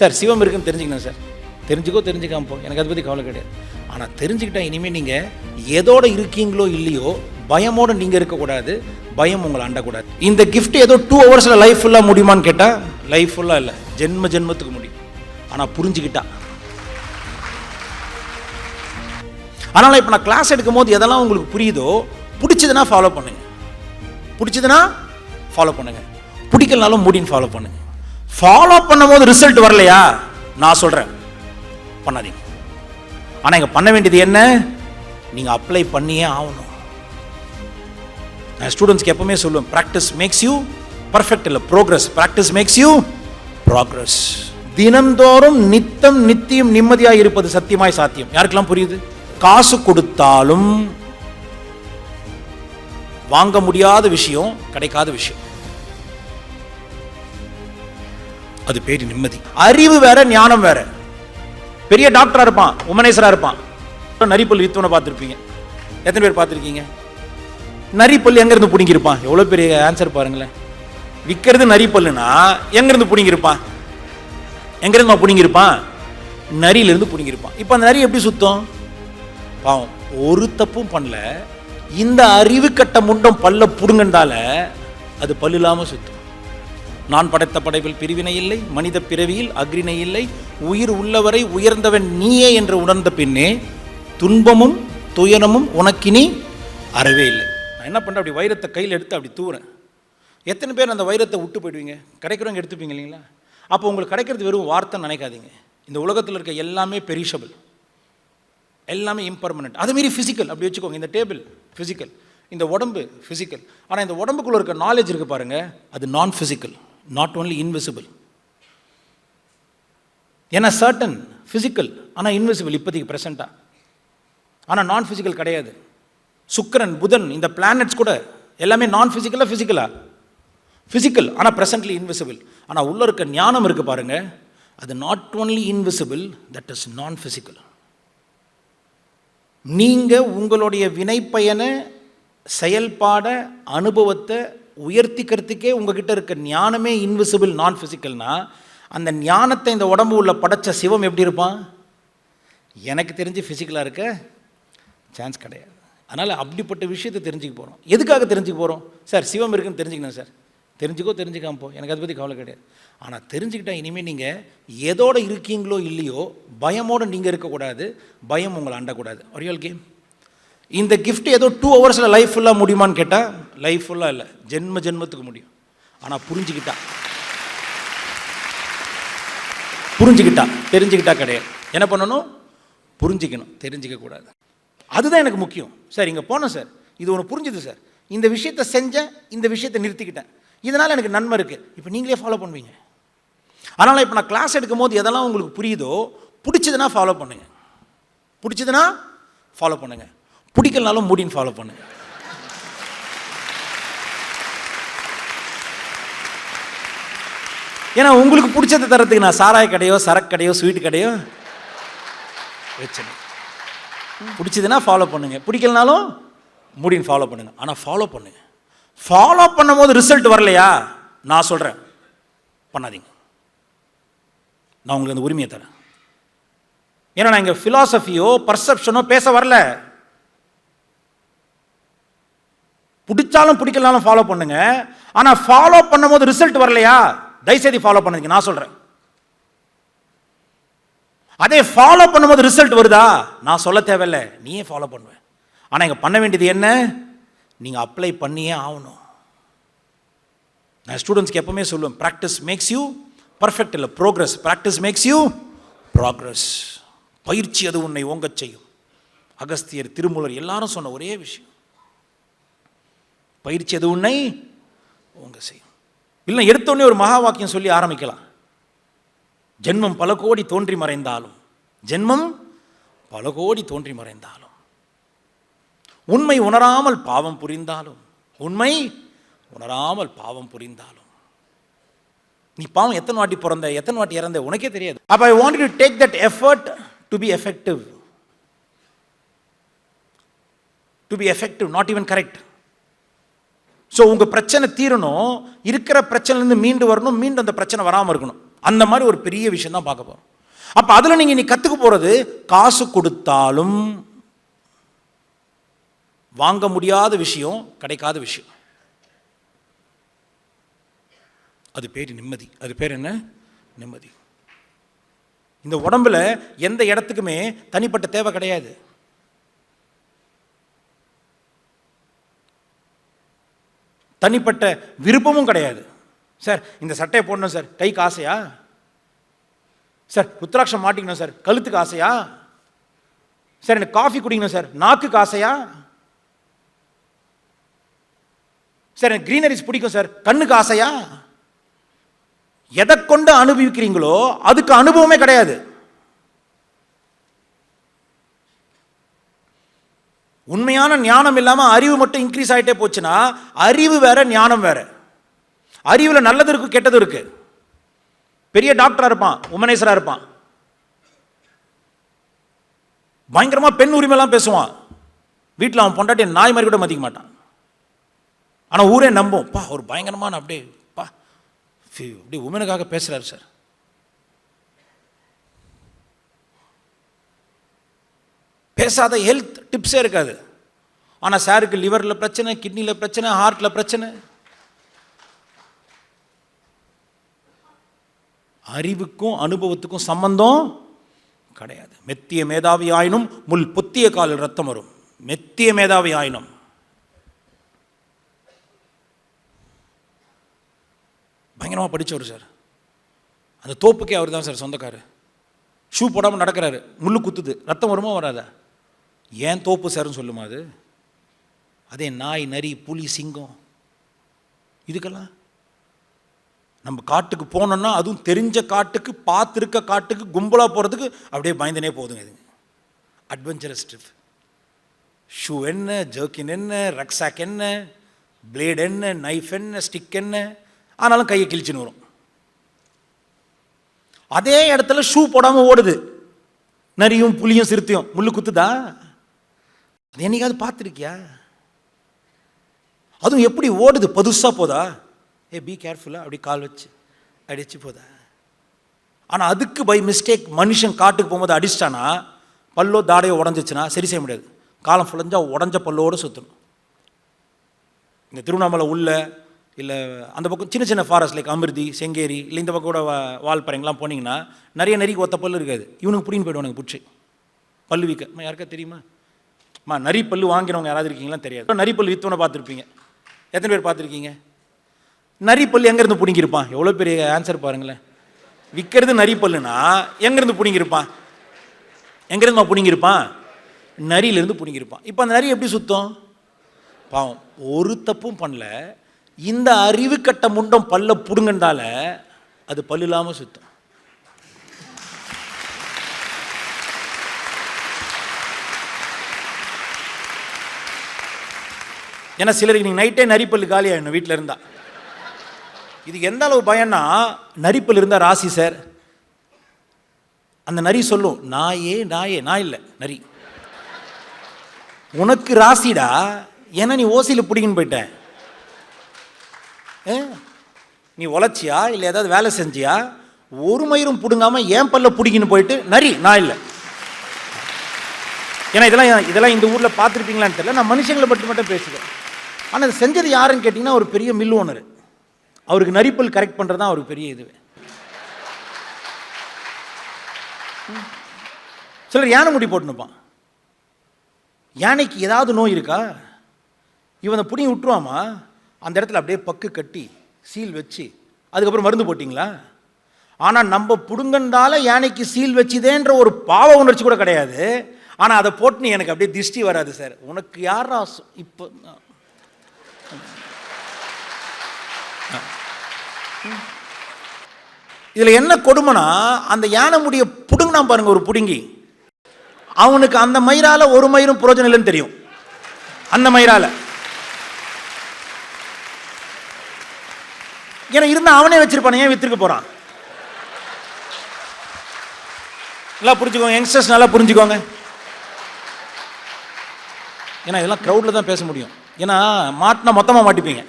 Sir சிவம் இருக்குன்னு தெரிஞ்சுக்கணும் sir. தெரிஞ்சுக்காம போ, எனக்கு அதை பற்றி கவலை கிடையாது. ஆனால் தெரிஞ்சுக்கிட்டா இனிமேல் நீங்கள் எதோட இருக்கீங்களோ இல்லையோ பயமோடு நீங்கள் இருக்கக்கூடாது, பயம் உங்களை அண்டக்கூடாது. இந்த கிஃப்ட் ஏதோ 2 hours லைஃப் ஃபுல்லாக முடியுமான்னு கேட்டால் லைஃப் ஃபுல்லாக இல்லை, ஜென்மத்துக்கு முடியும். ஆனால் புரிஞ்சுக்கிட்டா. அதனால் இப்போ நான் கிளாஸ் எடுக்கும் போது எதெல்லாம் உங்களுக்கு புரியுதோ பிடிச்சதுன்னா ஃபாலோ பண்ணுங்க, பிடிக்கலனாலும் மூடின்னு ஃபாலோ பண்ணுங்க. ஃபாலோ பண்ணும் போது ரிசல்ட் வரலையா, நான் சொல்கிறேன் பண்ணாதீங்க. ஆனால் இங்கே பண்ண வேண்டியது என்ன, நீங்கள் அப்ளை பண்ணியே ஆகணும். நான் ஸ்டூடெண்ட்ஸ்க்கு எப்பவுமே சொல்லுவேன், ப்ராக்டிஸ் மேக்ஸ் யூ பர்ஃபெக்ட், இல்லை progress. Practice makes you progress. தினந்தோறும் நித்தியம் நிம்மதியாக இருப்பது சத்தியமாய் சாத்தியம். யாருக்கெல்லாம் புரியுது? காசு கொடுத்தாலும் வாங்க முடியாத விஷயம், கிடைக்காத விஷயம், அது பேரு நிம்மதி. அறிவு வேற, ஞானம் வேற. பெரிய டாக்டரா இருப்பான், உமனேஸ்வரா இருப்பான், நரிப்பல் வித்தவனை பார்த்துருப்பீங்க. எத்தனை பேர் பார்த்துருக்கீங்க? நரிப்பல் எங்க இருந்து பிடிங்கிருப்பான்? எவ்வளவு பெரிய ஆன்சர் பாருங்களேன். விற்கிறது நரிப்பல்லுனா எங்க இருந்து பிடிங்கிருப்பான்? நரியிலிருந்து பிடிங்கிருப்பான். இப்ப அந்த நரி எப்படி சுத்தம்? பாவம், ஒரு தப்பும் பண்ணல. இந்த அறிவு கட்ட முண்டம் பல்ல புடுங்கண்டால அது பல்லு இல்லாம சுத்தம். நான் படைத்த படைப்பில் பிரிவினை இல்லை, மனித பிறவியில் அக்ரிணை இல்லை, உயிர் உள்ளவரை உயர்ந்தவன் நீயே என்று உணர்ந்த பின்னே துன்பமும் துயரமும் உனக்கினி அறவே இல்லை. நான் என்ன பண்ணுறேன், அப்படி வைரத்தை கையில் எடுத்து அப்படி தூறேன். எத்தனை பேர் அந்த வைரத்தை விட்டு போயிடுவீங்க? கிடைக்கிறவங்க எடுத்துப்பீங்க இல்லைங்களா? அப்போ உங்களுக்கு கிடைக்கிறது வெறும் வார்த்தை நினைக்காதீங்க. இந்த உலகத்தில் இருக்க எல்லாமே பெரிஷபிள், எல்லாமே இம்பர்மனன்ட். அதுமாரி ஃபிசிக்கல் அப்படி வச்சுக்கோங்க. இந்த டேபிள் ஃபிசிக்கல், இந்த உடம்பு ஃபிசிக்கல். ஆனால் இந்த உடம்புக்குள்ள இருக்க நாலேஜ் இருக்கு பாருங்க, அது நான் ஃபிசிக்கல், நாட் ஓன்லி இன்விசிபிள். ஏன்னா சர்டன் ஃபிசிக்கல் ஆனால் இன்விசிபிள் இப்போதைக்கு ப்ரெசென்ட்டா. ஆனால் நான் ஃபிசிக்கல் கிடையாது. சுக்கிரன், புதன், இந்த பிளானட்ஸ் கூட எல்லாமே நான் ஃபிசிக்கலா ஃபிசிக்கல் ஆனால் ப்ரெசென்ட்லி இன்விசிபிள். ஆனால் உள்ள இருக்க ஞானம் இருக்கு பாருங்க, அது not only invisible, that is நான் ஃபிசிக்கல். நீங்கள் உங்களுடைய வினைப்பயனை, செயல்பாட, அனுபவத்தை உயர்த்திக்கிறதுக்கே உங்ககிட்ட இருக்க ஞானமே இன்விசிபிள், நான் ஃபிசிக்கல்னா, அந்த ஞானத்தை இந்த உடம்பு உள்ள படைச்ச சிவம் எப்படி இருப்பான்? எனக்கு தெரிஞ்சு ஃபிசிக்கலாக இருக்க சான்ஸ் கிடையாது. அதனால் அப்படிப்பட்ட விஷயத்தை தெரிஞ்சுக்க போகிறோம். எதுக்காக தெரிஞ்சுக்க போகிறோம்? சார் சிவம் இருக்குன்னு தெரிஞ்சுக்கணும் சார். தெரிஞ்சுக்காம போ, எனக்கு அதை பற்றி கவலை கிடையாது. ஆனால் தெரிஞ்சுக்கிட்டா இனிமேல் நீங்கள் எதோட இருக்கீங்களோ இல்லையோ பயமோடு நீங்கள் இருக்கக்கூடாது, பயம் உங்களை அண்டக்கூடாது. ஒரியல் கேம். இந்த கிஃப்ட் ஏதோ 2 hours லைஃப் ஃபுல்லாக முடியுமான்னு கேட்டால் லைஃப் ஃபுல்லாக இல்லை, ஜென்மத்துக்கு முடியும். ஆனால் புரிஞ்சுக்கிட்டா தெரிஞ்சுக்கிட்டா கிடையாது. என்ன பண்ணணும்? புரிஞ்சிக்கணும், தெரிஞ்சிக்கக்கூடாது. அதுதான் எனக்கு முக்கியம். சார் இங்கே போனேன் சார், இது ஒன்று புரிஞ்சுது சார், இந்த விஷயத்தை செஞ்சேன், இந்த விஷயத்தை நிறுத்திக்கிட்டேன், இதனால் எனக்கு நன்மை இருக்குது, இப்போ நீங்களே ஃபாலோ பண்ணுவீங்க. அதனால் இப்போ நான் கிளாஸ் எடுக்கும் போது எதெல்லாம் உங்களுக்கு புரியுதோ பிடிச்சதுன்னா ஃபாலோ பண்ணுங்க, பிடிக்கலனாலும் மூடின்னு ஃபாலோ பண்ணுங்க. ஏன்னா உங்களுக்கு பிடிச்சதை தரத்துக்கு நான் சாராய கடையோ, சரக்கு கடையோ, ஸ்வீட் கடையோ வச்சேன். பிடிச்சதுன்னா ஃபாலோ பண்ணுங்க, பிடிக்கலனாலும் மூடின்னு ஃபாலோ பண்ணுங்க. ஆனால் ஃபாலோ பண்ணும் போது ரிசல்ட் வரலையா, நான் சொல்கிறேன் பண்ணாதீங்க. நான் உங்களுக்கு அந்த உரிமையை தரேன். ஏன்னா நான் இங்கே ஃபிலாசபியோ பர்செப்ஷனோ பேச வரல. பிடிச்சாலும் பிடிக்கலனாலும் ஃபாலோ பண்ணுங்க. ஆனால் ஃபாலோ பண்ணும் போது ரிசல்ட் வரலையா, தயவுசெய்து ஃபாலோ பண்ணுங்க, நான் சொல்கிறேன். அதே ஃபாலோ பண்ணும்போது ரிசல்ட் வருதா, நான் சொல்ல தேவையில்லை, நீயே ஃபாலோ பண்ணுவேன். ஆனால் இங்கே பண்ண வேண்டியது என்ன, நீங்கள் அப்ளை பண்ணியே ஆகணும். நான் ஸ்டூடெண்ட்ஸ்க்கு எப்பவுமே சொல்லுவேன், ப்ராக்டிஸ் மேக்ஸ் யூ பர்ஃபெக்ட், இல்லை progress. Practice makes you progress. பயிற்சி அது உன்னை ஓங்கச் செய்யும். அகஸ்தியர், திருமூலர் எல்லாரும் சொன்ன ஒரே விஷயம், பயிற்சி அது உன்னை ஓங்க செய்யும். இல்லை எடுத்தோடனே ஒரு மகா வாக்கியம் சொல்லி ஆரம்பிக்கலாம். ஜென்மம் பல கோடி தோன்றி மறைந்தாலும், உண்மை உணராமல் பாவம் புரிந்தாலும், நீ பாவம் எத்தனை வாட்டி பிறந்த, எத்தனை வாட்டி இறந்த உனக்கே தெரியாது. அப்ப I want you to take that effort to be effective, not even correct. So உங்கள் பிரச்சனை தீரணும், இருக்கிற பிரச்சனைலேருந்து மீண்டு வரணும், மீண்டும் அந்த பிரச்சனை வராமல் இருக்கணும். அந்த மாதிரி ஒரு பெரிய விஷயம் தான் பார்க்க போகிறோம். அப்போ அதில் நீங்கள் நீ கற்றுக்க போகிறது, காசு கொடுத்தாலும் வாங்க முடியாத விஷயம், கிடைக்காத விஷயம். அது பேர் நிம்மதி. அது பேர் என்ன? நிம்மதி. இந்த உடம்புல எந்த இடத்துக்குமே தனிப்பட்ட தேவை கிடையாது. தனிப்பட்ட விருப்பமும் கிடையாது. சார் இந்த சட்டையை போடணும் சார், கைக்கு ஆசையா? சார் ருத்ராட்சம் மாட்டிக்கணும் சார், கழுத்துக்கு ஆசையா? சார் எனக்கு காஃபி குடிக்கணும் சார், நாக்குக்கு ஆசையா? சார் எனக்கு கிரீனரிஸ் பிடிக்கும் சார், கண்ணுக்கு ஆசையா? எதை கொண்டு அனுபவிக்கிறீங்களோ அதுக்கு அனுபவமே கிடையாது. உண்மையான ஞானம் இல்லாமல் அறிவு மட்டும் இன்க்ரீஸ் ஆகிட்டே போச்சுன்னா, அறிவு வேற ஞானம் வேற. அறிவில் நல்லது இருக்கு, கெட்டது இருக்கு. பெரிய டாக்டரா இருப்பான், உமனேஸ்வரா இருப்பான், பயங்கரமா பெண் உரிமைலாம் பேசுவான், வீட்டில் அவன் பொண்டாட்டி நாய் மாதிரி கூட மதிக்க மாட்டான். ஆனால் ஊரே நம்பும், பா ஒரு பயங்கரமான அப்படியே பா அப்படி உமனுக்காக பேசுறாரு சார். பேசாத ஹெல்த் டிப்ஸே இருக்காது. ஆனால் சாருக்கு லிவரில் பிரச்சனை, கிட்னியில் பிரச்சனை, ஹார்ட்டில் பிரச்சனை. அறிவுக்கும் அனுபவத்துக்கும் சம்பந்தம் கிடையாது. மெத்திய மேதாவி ஆயினும் முள் பொத்திய காலில் ரத்தம் வரும். மெத்திய மேதாவி ஆயினும். பயங்கரமாக படித்தவர் சார். அந்த தோப்புக்கே அவர் தான் சார் சொந்தக்காரர். ஷூ போடாமல் நடக்கிறாரு, முள்ளு குத்துது, ரத்தம் வருமா வராதா? ஏன் தோப்பு சார்னு சொல்லுமா அது? அதே நாய், நரி, புலி, சிங்கம் இதுக்கெல்லாம் நம்ம காட்டுக்கு போனோம்னா, அதுவும் தெரிஞ்ச காட்டுக்கு, பார்த்துருக்க காட்டுக்கு கும்பலாக போகிறதுக்கு அப்படியே பயந்தனே போதுங்க. இதுங்க அட்வென்ச்சரஸ் ட்ரிப். ஷூ என்ன, ஜர்க்கின் என்ன, ரக்ஸாக் என்ன, பிளேட் என்ன, நைஃப் என்ன, ஸ்டிக் என்ன, ஆனாலும் கையை கிழிச்சுன்னு வரும். அதே இடத்துல ஷூ போடாமல் ஓடுது நரியும் புலியும் சிறுத்தையும், முள்ளு குத்துதா? அது என்னைக்காவது பார்த்துருக்கியா? அதுவும் எப்படி ஓடுது, பதுசாக போதா? பி கேர்ஃபுல்லாக அப்படி கால் வச்சு அடிச்சு போதா? ஆனால் அதுக்கு பை மிஸ்டேக் மனுஷன் காட்டுக்கு போகும்போது அடிச்சிட்டானா, பல்லோ தாடையோ உடஞ்சிச்சுன்னா சரி செய்ய முடியாது. காலம் ஃபுல்லஞ்சா உடஞ்ச பல்லோடு சுற்றணும். இந்த திருவண்ணாமலை உள்ள இல்லை அந்த பக்கம் சின்ன சின்ன ஃபாரஸ்ட் லைக் அமிர்தி, செங்கேரி, இல்லை இந்த பக்கம் கூட வால்பறைங்கெலாம் போனீங்கன்னா நிறைய நரிக்கு ஒத்த பல்லு இருக்காது. இவனுக்கு பிடின்னு போய்டுவானுங்க பிடிச்சி பல்லு வீக்க. யாருக்கா தெரியுமா? நரி பல்லு வாங்கினவங்க யாராவது இருக்கீங்களா? தெரியாது. நரி பல்லு வித்தவனை பார்த்துருப்பீங்க. எத்தனை பேர் பார்த்துருக்கீங்க? நரி பல்லு எங்கேருந்து பிடிங்கிருப்பான்? எவ்வளோ பெரிய ஆன்சர் பாருங்களேன். விற்கிறது நரி பல்லுனா எங்கேருந்து பிடிங்கிருப்பான்? எங்கேருந்து பிடிங்கிருப்பான்? நரியிலேருந்து பிடிங்கிருப்பான். இப்போ அந்த நரி எப்படி சுத்தம்? பாவம், ஒரு தப்பும் பண்ணல. இந்த அறிவு கட்ட முண்டம் பல்ல புடுங்கண்டால அது பல்லு இல்லாமல் சுத்தம். ஏன்னா சிலருக்கு நீங்கள் நைட்டே நரிப்பல்லு காலி ஆகிடணும் வீட்டில் இருந்தா. இதுக்கு எந்த அளவு பயம்னா, நரிப்பல் இருந்தால் ராசி சார். அந்த நரி சொல்லும், நாயே நாயே, நான் இல்லை நரி, உனக்கு ராசிடா, ஏன்னா நீ ஓசியில் பிடிக்குன்னு போயிட்ட. நீ உழைச்சியா இல்லை ஏதாவது வேலை செஞ்சியா? ஒரு மயிரும் பிடுங்காம ஏன் பல்ல பிடிக்கின்னு போயிட்டு நரி, நான் இல்லை. ஏன்னா இதெல்லாம் இந்த ஊரில் பார்த்துருப்பீங்களான்னு தெரியல, நான் மனுஷங்களை மட்டும் பேசுகிறேன். ஆனால் அது செஞ்சது யாருன்னு கேட்டிங்கன்னா, ஒரு பெரிய மில் ஓனர். அவருக்கு நரிப்பல் கரெக்ட் பண்ணுறது தான் அவருக்கு பெரிய இதுவே. சிலர் யானை முடி போட்டுனுப்பான். யானைக்கு ஏதாவது நோய் இருக்கா? இவனை புடிங்கி விட்டுருவாமா? அந்த இடத்துல அப்படியே பக்கு கட்டி சீல் வச்சு அதுக்கப்புறம் மருந்து போட்டிங்களா? ஆனால் நம்ம புடுங்கண்டால யானைக்கு சீல் வச்சுதேன்ற ஒரு பாவ உணர்ச்சி கூட கிடையாது. ஆனால் அதை போட்டுன்னு எனக்கு அப்படியே திருஷ்டி வராது சார். உனக்கு யாரா இப்போ இதில் என்ன கொடுமைனா, அந்த யானை முடிய புடுங்கினா பாருங்க, ஒரு புடுங்கி அவனுக்கு அந்த மயிரால ஒரு மயிரும் புரோஜனம் இல்லைன்னு தெரியும். அந்த மயிரால ஏன்னா இருந்தா அவனே வச்சிருப்பானே, ஏன் வித்துருக்க போறான்? நல்லா புரிஞ்சுக்கோங்க யங்ஸ்டர்ஸ், நல்லா புரிஞ்சுக்கோங்க. ஏன்னா இதெல்லாம் க்ரௌடில் தான் பேச முடியும். ஏன்னா மாட்டினா மொத்தமாக மாட்டிப்பீங்க.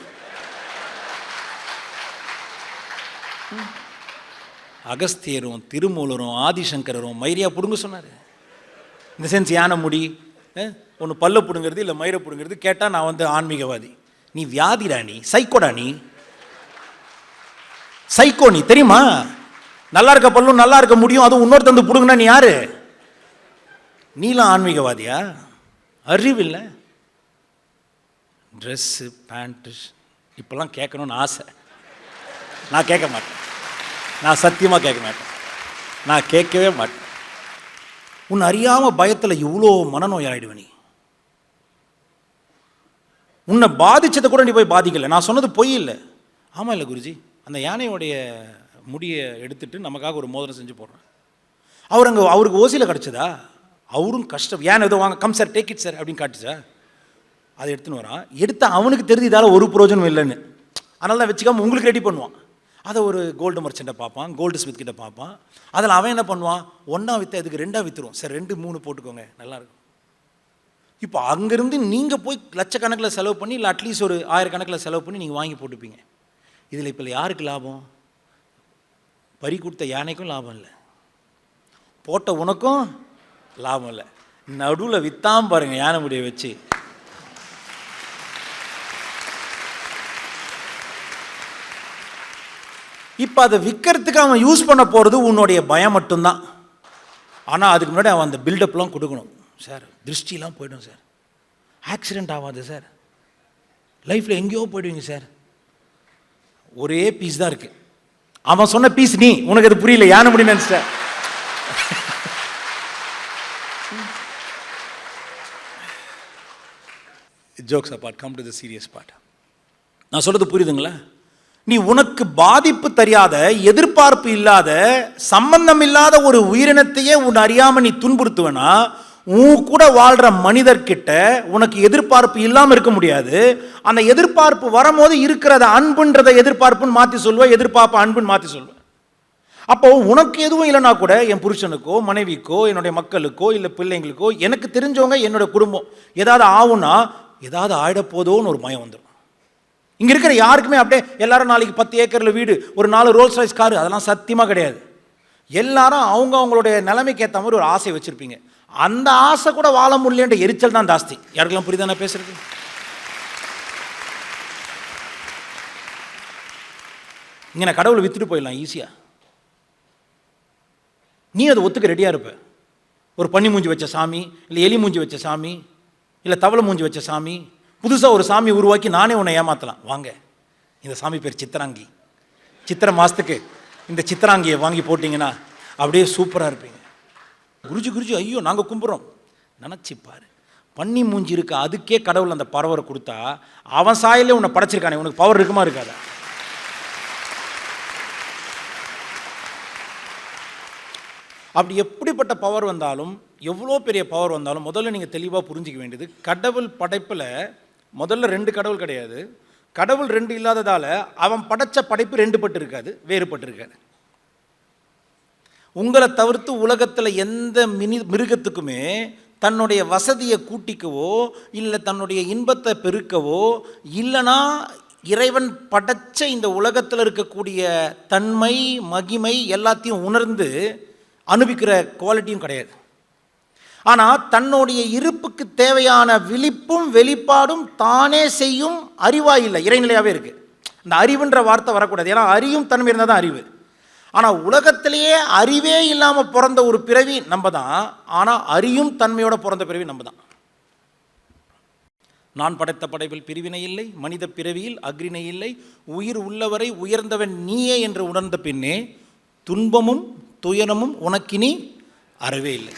அகஸ்தியரும் திருமூலரும் ஆதிசங்கரரும் மயிரியா பிடுங்க சொன்னார். இந்த சென்ஸ் யானை முடி ஒன்று பல்ல பிடுங்கிறது இல்லை மயிரை பிடுங்கிறது கேட்டால் நான் வந்து ஆன்மீகவாதி. நீ வியாதிடா, நீ சைக்கோடா, நீ சைக்கோ, நீ தெரியுமா? நல்லா இருக்க பல்லும் நல்லா இருக்க முடியும், அதுவும் இன்னொருத்த வந்து பிடுங்கினா நீ யாரு? நீலாம் ஆன்மீகவாதியா? அறிவில்லை. ட்ரெஸ்ஸு பேண்ட்டு இப்போல்லாம் கேட்கணும்னு ஆசை. நான் கேட்க மாட்டேன், நான் சத்தியமாக கேட்க மாட்டேன், நான் கேட்கவே மாட்டேன். உன்னை அறியாமல் பயத்தில் இவ்வளோ மனநோய் ஆகிடுவ. நீ உன்னை பாதிச்சதை கூட நீ போய் பாதிக்கலை. நான் சொன்னது பொய் இல்லை. ஆமாம் இல்லை குருஜி, அந்த யானையோடைய முடியை எடுத்துட்டு நமக்காக ஒரு மோதிரம் செஞ்சு போடுறேன். அவருக்கு ஓசியில் கிடச்சதா? அவரும் கஷ்டம். யானை ஏதோ வாங்க, come sir take it sir அப்படின்னு காட்டுச்சா? அதை எடுத்துன்னு வரான். எடுத்து அவனுக்கு தெரிஞ்சு இதால் ஒரு பிரயோஜனம் இல்லைன்னு, அதனால தான் வச்சுக்காம உங்களுக்கு ரெடி பண்ணுவான். அதை ஒரு கோல்டு மர்ச்சண்ட்டை பார்ப்பான், கோல்டு ஸ்மித் கிட்ட பார்ப்பான். அதில் அவன் என்ன பண்ணுவான், ஒன்றா விற்று அதுக்கு 2ஆக விற்றுருவோம். சார் 2 3 போட்டுக்கோங்க, நல்லாயிருக்கும். இப்போ அங்கேருந்து நீங்கள் போய் லட்சக்கணக்கில் செலவு பண்ணி இல்லை அட்லீஸ்ட் ஒரு 1000 கணக்கில் செலவு பண்ணி நீங்கள் வாங்கி போட்டுப்பீங்க. இதில் இப்போ யாருக்கு லாபம்? பறி கொடுத்த யானைக்கும் லாபம் இல்லை, போட்ட உனக்கும் லாபம் இல்லை. நடுவில் விற்றாம பாருங்கள் யானை முடியை வச்சு. இப்போ அதை விற்கிறதுக்கு அவன் யூஸ் பண்ண போகிறது உன்னுடைய பயம் மட்டும்தான். ஆனால் அதுக்கு முன்னாடி அவன் அந்த பில்டப்லாம் கொடுக்கணும். சார் திருஷ்டிலாம் போய்டும் சார், ஆக்சிடெண்ட் ஆகாது சார், லைஃப்பில் எங்கேயோ போய்டுவீங்க சார். ஒரே பீஸ் தான் இருக்குது. அவன் சொன்ன பீஸ் நீ, உனக்கு அது புரியல, யானை முடி நினச்சிட்ட. Jokes apart, come to the serious part. நான் சொல்கிறது புரியுதுங்களா? நீ உனக்கு பாதிப்பு தெரியாத, எதிர்பார்ப்பு இல்லாத, சம்பந்தம் இல்லாத ஒரு உயிரினத்தையே உன் அறியாமல் நீ துன்புறுத்துவனா, உன் கூட வாழ்கிற மனிதர்கிட்ட உனக்கு எதிர்பார்ப்பு இல்லாமல் இருக்க முடியாது. அந்த எதிர்பார்ப்பு வரும்போது இருக்கிறத அன்புன்றதை எதிர்பார்ப்புன்னு மாற்றி சொல்லுவேன், எதிர்பார்ப்பு அன்புன்னு மாற்றி சொல்லுவேன். அப்போ உனக்கு எதுவும் இல்லைனா கூட என் புருஷனுக்கோ மனைவிக்கோ என்னுடைய மக்களுக்கோ இல்லை பிள்ளைங்களுக்கோ எனக்கு தெரிஞ்சவங்க என்னோட குடும்பம் ஏதாவது ஆகுனா ஏதாவது ஆயிடப்போதோன்னு ஒரு பயம் வந்துடும். இங்கே இருக்கிற யாருக்குமே அப்படியே எல்லாரும் நாளைக்கு 10 ஏக்கரில் வீடு, ஒரு 4 ரோல்ஸ் ராய்ஸ் காரு, அதெல்லாம் சத்தியமாக கிடையாது. எல்லாரும் அவங்களுடைய நிலைமைக்கு ஏற்ற மாதிரி ஒரு ஆசை வச்சுருப்பீங்க. அந்த ஆசை கூட வாழ முடியலன்ற எரிச்சல் தான் ஜாஸ்தி. யாருக்கெல்லாம் புரியுதா நான் பேசுறது? இங்கே நான் கடவுளை விற்றுட்டு போயிடலாம் ஈஸியாக. நீ அதை ஒத்துக்க ரெடியாக இருப்ப. ஒரு பன்னி மூஞ்சி வச்ச சாமி, இல்லை எலி மூஞ்சி வச்ச சாமி, இல்லை தவளை மூஞ்சி வச்ச சாமி, புதுசாக ஒரு சாமி உருவாக்கி நானே உன்னை ஏமாற்றலாம். வாங்க, இந்த சாமி பேர் சித்திராங்கி, சித்திரை மாதத்துக்கு இந்த சித்திராங்கியை வாங்கி போட்டிங்கன்னா அப்படியே சூப்பராக இருப்பீங்க. குருஜி ஐயோ நாங்கள் கும்பிட்றோம் நினச்சிப்பார். பன்னி மூஞ்சி இருக்கு, அதுக்கே கடவுள் அந்த பரவரை கொடுத்தா அவன் சாயிலே உன்னை படைச்சிருக்கானே, உனக்கு பவர் இருக்குமா இருக்காதா? அப்படி எப்படிப்பட்ட பவர் வந்தாலும், எவ்வளோ பெரிய பவர் வந்தாலும், முதல்ல நீங்கள் தெளிவாக புரிஞ்சிக்க வேண்டியது, கடவுள் படைப்பில் முதல்ல 2 கடவுள் கிடையாது. கடவுள் 2 இல்லாததால் அவன் படைச்ச படைப்பு 2 பட்டு இருக்காது, வேறுபட்டு இருக்காது. உங்களை தவிர்த்து உலகத்தில் எந்த மிருகத்துக்குமே தன்னுடைய வசதியை கூட்டிக்கவோ இல்லை தன்னுடைய இன்பத்தை பெருக்கவோ இல்லைனா இறைவன் படைச்ச இந்த உலகத்தில் இருக்கக்கூடிய தன்மை மகிமை எல்லாத்தையும் உணர்ந்து அனுபவிக்கிற குவாலிட்டியும் கிடையாது. ஆனால் தன்னுடைய இருப்புக்கு தேவையான விழிப்பும் வெளிப்பாடும் தானே செய்யும் அறிவாக இல்லை, இறைநிலையாகவே இருக்குது. இந்த அறிவுன்ற வார்த்தை வரக்கூடாது, ஏன்னா அறியும் தன்மை இருந்தால் தான் அறிவு. ஆனால் உலகத்திலேயே அறிவே இல்லாமல் பிறந்த ஒரு பிறவி நம்ம தான். ஆனால் அறியும் தன்மையோட பிறந்த பிறவி நம்ம தான். நான் படைத்த படைப்பில் பிரிவினை இல்லை, மனித பிறவியில் அக்ரிணை இல்லை, உயிர் உள்ளவரை உயர்ந்தவன் நீயே என்று உணர்ந்த பின்னே துன்பமும் துயரமும் உனக்கினி அறவே இல்லை.